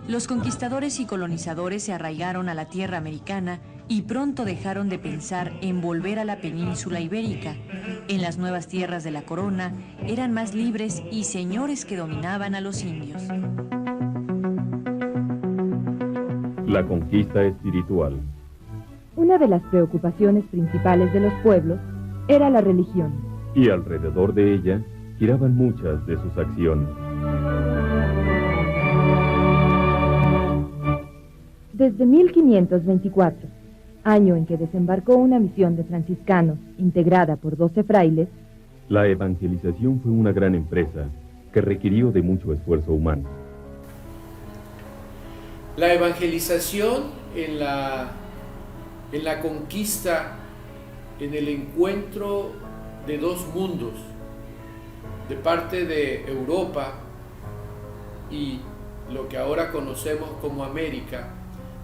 Los conquistadores y colonizadores se arraigaron a la tierra americana y pronto dejaron de pensar en volver a la península ibérica. En las nuevas tierras de la corona eran más libres y señores que dominaban a los indios. La conquista espiritual. Una de las preocupaciones principales de los pueblos era la religión. Y alrededor de ella giraban muchas de sus acciones. Desde 1524, año en que desembarcó una misión de franciscanos integrada por 12 frailes, la evangelización fue una gran empresa que requirió de mucho esfuerzo humano. La evangelización en la conquista, en el encuentro de dos mundos, de parte de Europa y lo que ahora conocemos como América,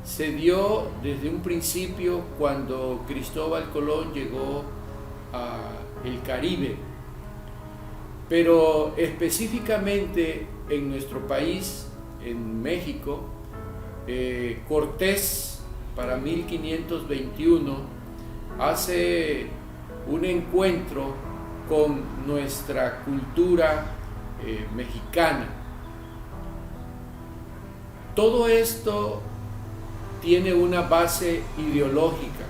se dio desde un principio cuando Cristóbal Colón llegó al Caribe, pero específicamente en nuestro país, en México, Cortés para 1521 hace un encuentro con nuestra cultura mexicana. Todo esto tiene una base ideológica,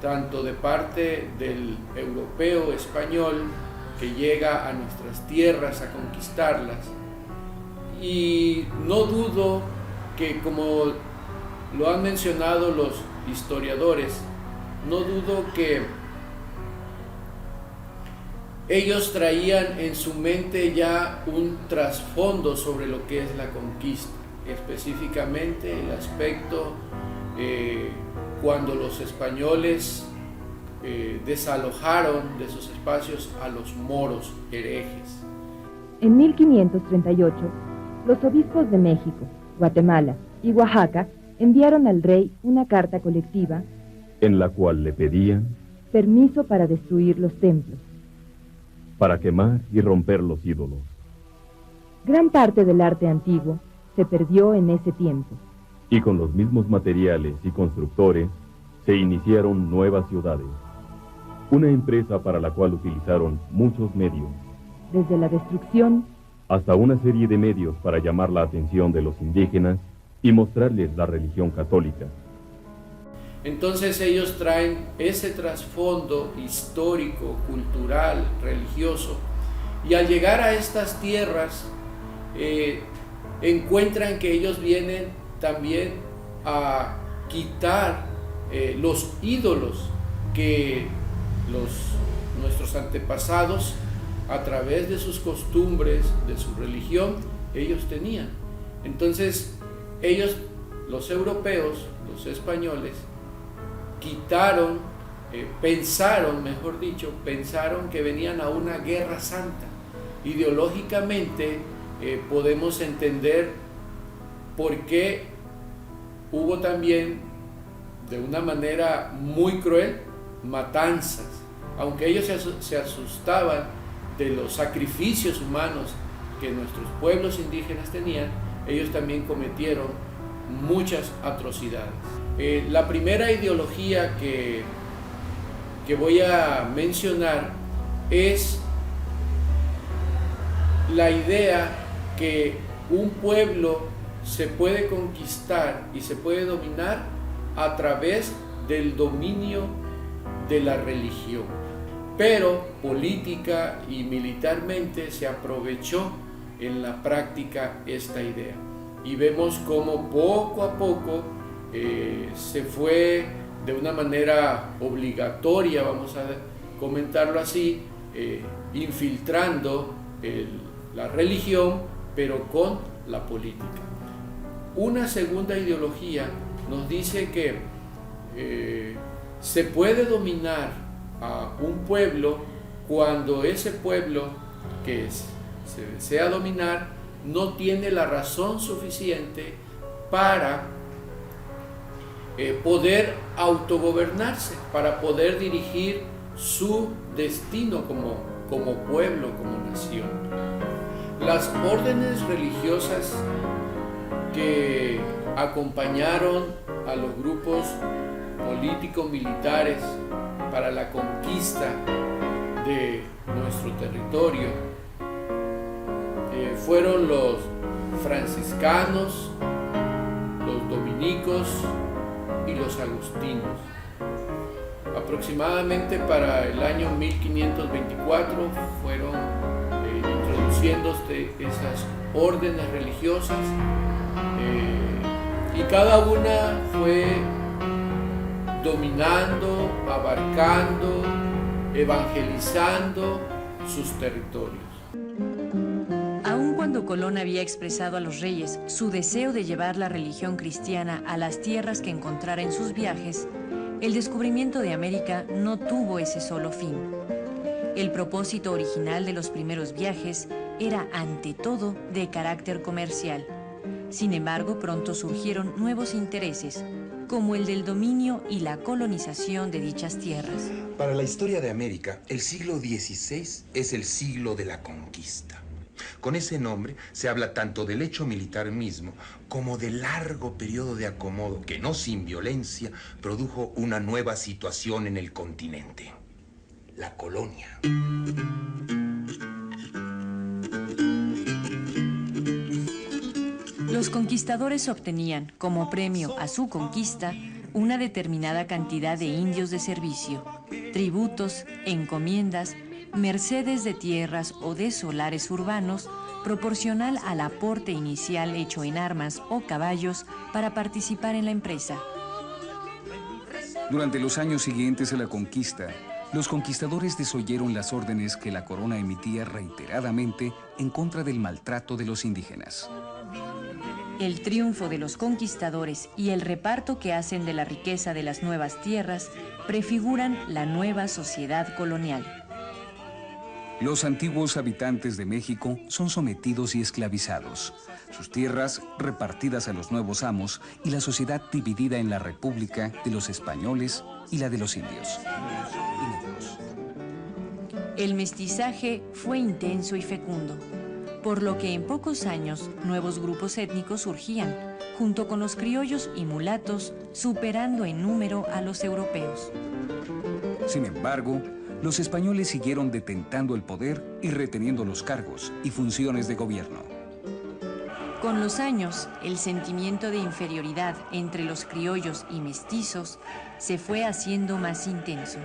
tanto de parte del europeo español que llega a nuestras tierras a conquistarlas, y no dudo que, como lo han mencionado los historiadores, no dudo que ellos traían en su mente ya un trasfondo sobre lo que es la conquista, específicamente el aspecto cuando los españoles desalojaron de sus espacios a los moros herejes. En 1538, los obispos de México, Guatemala y Oaxaca enviaron al rey una carta colectiva en la cual le pedían permiso para destruir los templos, para quemar y romper los ídolos. Gran parte del arte antiguo se perdió en ese tiempo. Y con los mismos materiales y constructores se iniciaron nuevas ciudades, una empresa para la cual utilizaron muchos medios, desde la destrucción hasta una serie de medios para llamar la atención de los indígenas y mostrarles la religión católica. Entonces ellos traen ese trasfondo histórico, cultural, religioso, y al llegar a estas tierras encuentran que ellos vienen también a quitar los ídolos que nuestros antepasados, a través de sus costumbres, de su religión, ellos tenían. Entonces ellos, los europeos, los españoles, quitaron, pensaron que venían a una guerra santa. Ideológicamente podemos entender por qué hubo también, de una manera muy cruel, matanzas. Aunque ellos se asustaban de los sacrificios humanos que nuestros pueblos indígenas tenían, ellos también cometieron muchas atrocidades. La primera ideología que voy a mencionar es la idea que un pueblo se puede conquistar y se puede dominar a través del dominio de la religión, pero política y militarmente se aprovechó en la práctica esta idea, y vemos cómo poco a poco se fue de una manera obligatoria, vamos a comentarlo así, infiltrando la religión, pero con la política. Una segunda ideología nos dice que se puede dominar a un pueblo cuando ese pueblo que se desea dominar no tiene la razón suficiente para poder autogobernarse, para poder dirigir su destino como pueblo, como nación. Las órdenes religiosas que acompañaron a los grupos políticos militares para la conquista de nuestro territorio fueron los franciscanos, los dominicos y los agustinos. Aproximadamente para el año 1524 fueron introduciéndose esas órdenes religiosas y cada una fue dominando, abarcando, evangelizando sus territorios. Aun cuando Colón había expresado a los reyes su deseo de llevar la religión cristiana a las tierras que encontrara en sus viajes, el descubrimiento de América no tuvo ese solo fin. El propósito original de los primeros viajes era, ante todo, de carácter comercial. Sin embargo, pronto surgieron nuevos intereses, como el del dominio y la colonización de dichas tierras. Para la historia de América, el siglo XVI es el siglo de la conquista. Con ese nombre se habla tanto del hecho militar mismo como del largo periodo de acomodo que, no sin violencia, produjo una nueva situación en el continente: la colonia. Los conquistadores obtenían, como premio a su conquista, una determinada cantidad de indios de servicio, tributos, encomiendas, mercedes de tierras o de solares urbanos, proporcional al aporte inicial hecho en armas o caballos para participar en la empresa. Durante los años siguientes a la conquista, los conquistadores desoyeron las órdenes que la corona emitía reiteradamente en contra del maltrato de los indígenas. El triunfo de los conquistadores y el reparto que hacen de la riqueza de las nuevas tierras prefiguran la nueva sociedad colonial. Los antiguos habitantes de México son sometidos y esclavizados, sus tierras repartidas a los nuevos amos y la sociedad dividida en la República de los españoles y la de los indios. El mestizaje fue intenso y fecundo, por lo que en pocos años nuevos grupos étnicos surgían, junto con los criollos y mulatos, superando en número a los europeos. Sin embargo, los españoles siguieron detentando el poder y reteniendo los cargos y funciones de gobierno. Con los años, el sentimiento de inferioridad entre los criollos y mestizos se fue haciendo más intenso,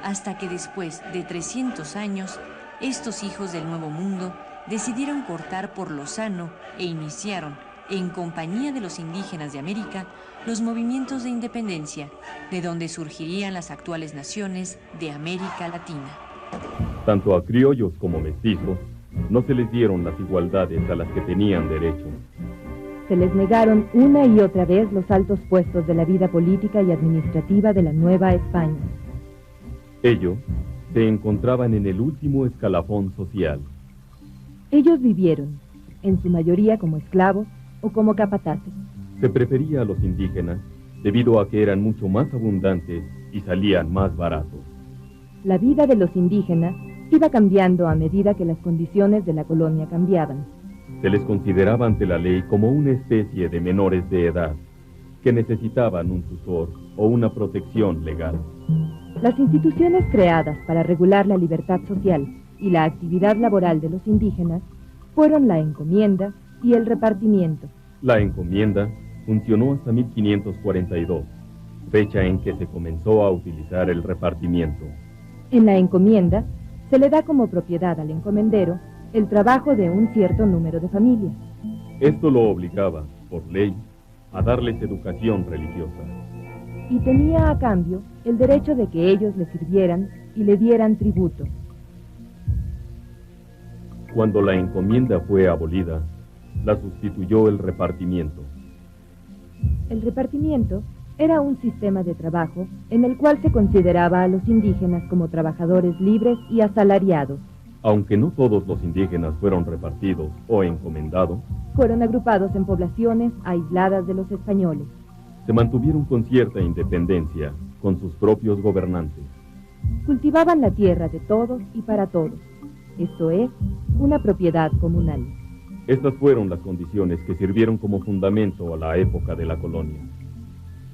hasta que después de 300 años, estos hijos del Nuevo Mundo decidieron cortar por lo sano e iniciaron, en compañía de los indígenas de América, los movimientos de independencia, de donde surgirían las actuales naciones de América Latina. Tanto a criollos como mestizos no se les dieron las igualdades a las que tenían derecho. Se les negaron una y otra vez los altos puestos de la vida política y administrativa de la Nueva España. Ellos se encontraban en el último escalafón social. Ellos vivieron, en su mayoría como esclavos o como capataces. Se prefería a los indígenas debido a que eran mucho más abundantes y salían más baratos. La vida de los indígenas iba cambiando a medida que las condiciones de la colonia cambiaban. Se les consideraba ante la ley como una especie de menores de edad que necesitaban un tutor o una protección legal. Las instituciones creadas para regular la libertad social y la actividad laboral de los indígenas fueron la encomienda y el repartimiento. La encomienda funcionó hasta 1542, fecha en que se comenzó a utilizar el repartimiento. En la encomienda se le da como propiedad al encomendero el trabajo de un cierto número de familias. Esto lo obligaba, por ley, a darles educación religiosa. Y tenía a cambio el derecho de que ellos le sirvieran y le dieran tributo. Cuando la encomienda fue abolida, la sustituyó el repartimiento. El repartimiento era un sistema de trabajo en el cual se consideraba a los indígenas como trabajadores libres y asalariados. Aunque no todos los indígenas fueron repartidos o encomendados, fueron agrupados en poblaciones aisladas de los españoles. Se mantuvieron con cierta independencia, con sus propios gobernantes. Cultivaban la tierra de todos y para todos, esto es, una propiedad comunal. Estas fueron las condiciones que sirvieron como fundamento a la época de la colonia.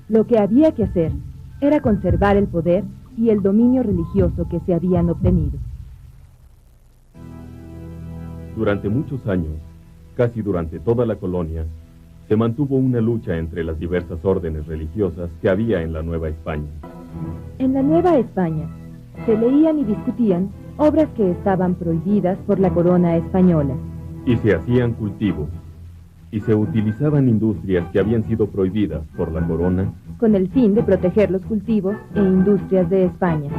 Lo que había que hacer era conservar el poder y el dominio religioso que se habían obtenido. Durante muchos años, casi durante toda la colonia, se mantuvo una lucha entre las diversas órdenes religiosas que había en la Nueva España. En la Nueva España se leían y discutían obras que estaban prohibidas por la corona española. Y se hacían cultivos, y se utilizaban industrias que habían sido prohibidas por la corona, con el fin de proteger los cultivos e industrias de España.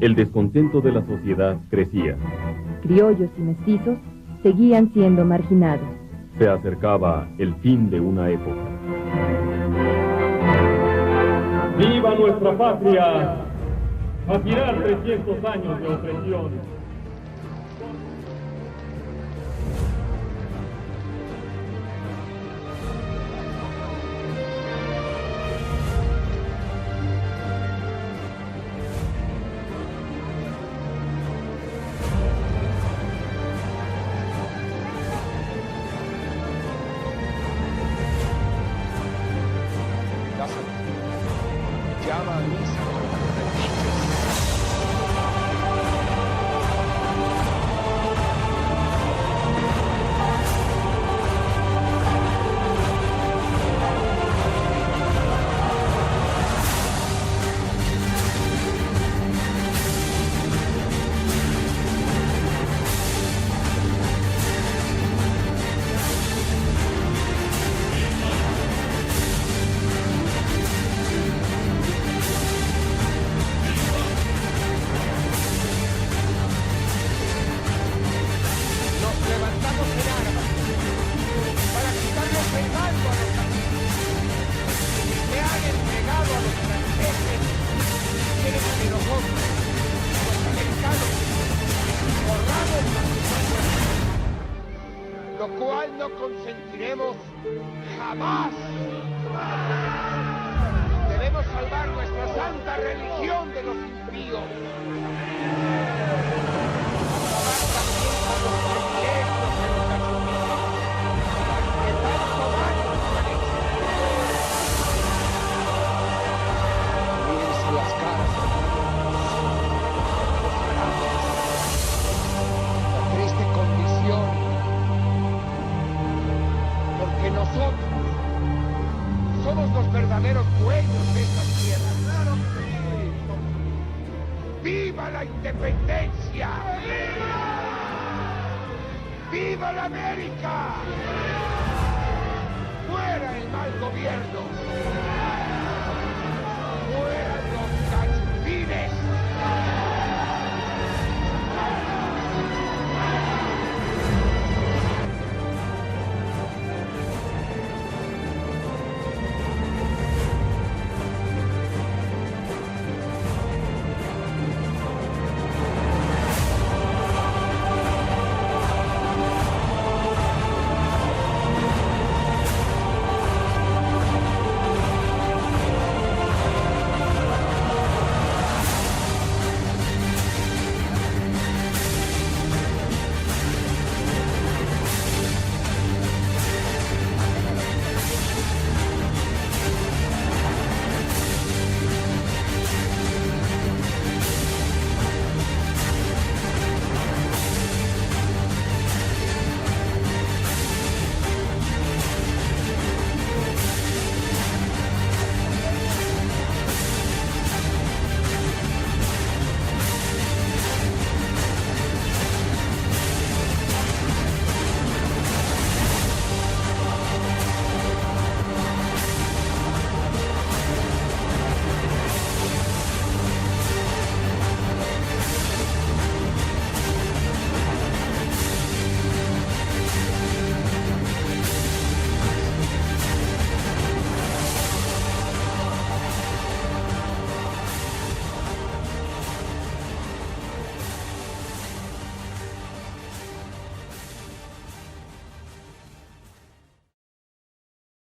El descontento de la sociedad crecía. Criollos y mestizos seguían siendo marginados. Se acercaba el fin de una época. ¡Viva nuestra patria! A girar 300 años de opresión. Llama a misa. Lo cual no consentiremos jamás. Debemos salvar nuestra santa religión de los impíos. Acabar también con los privilegios de los cachuminos, que tanto daño nos han hecho. Mírense las caras, la triste condición. Que nosotros somos los verdaderos dueños de esta tierra. ¡Claro que sí! ¡Viva la independencia! ¡Viva! ¡Viva la América!